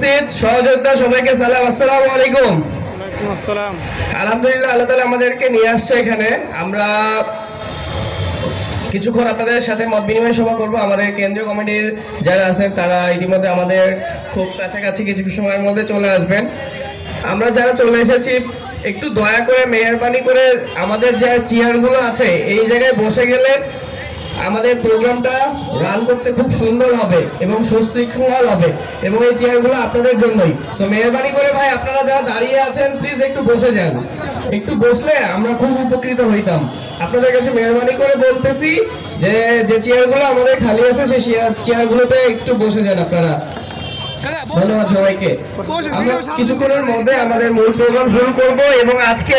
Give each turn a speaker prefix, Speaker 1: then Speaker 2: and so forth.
Speaker 1: উপস্থিত সহযোদ্ধা সবাইকে সালাম, আসসালামু আলাইকুম।
Speaker 2: ওয়ালাইকুম আসসালাম।
Speaker 1: আলহামদুলিল্লাহ, আল্লাহ তাআলা আমাদেরকে নিয়ে আসছে এখানে। আমরা কিছুক্ষণ আপনাদের সাথে মত বিনিময় সভা করব। আমাদের কেন্দ্রীয় কমিটির যারা আছেন তারা ইতিমধ্যে আমাদের খুব কাছাকাছি কিছু সময়ের মধ্যে চলে আসবেন। আমরা যারা চলে এসেছি একটু দয়া করে মেহরবানি করে আমাদের যে চেয়ারগুলো আছে এই জায়গায় বসে গেলে আমাদের প্রোগ্রামটা রান করতে খুব সুন্দর হবে এবং সুশৃঙ্খল হবে, এবং এই চেয়ারগুলো আপনাদের জন্যই। সো মেহরবানি করে ভাই আপনারা যারা দাঁড়িয়ে আছেন প্লিজ একটু বসে যান। একটু বসলে আমরা খুব উপকৃত হইতাম। আপনাদের কাছে মেহরবানি করে বলতেছি যে যে চেয়ারগুলো আমাদের খালি আছে সেই চেয়ারগুলোতে একটু বসে যান আপনারা। ধন্যবাদ সবাইকে। আমরা কিছুক্ষণের মধ্যে আমাদের মূল প্রোগ্রাম শুরু করব এবং আজকে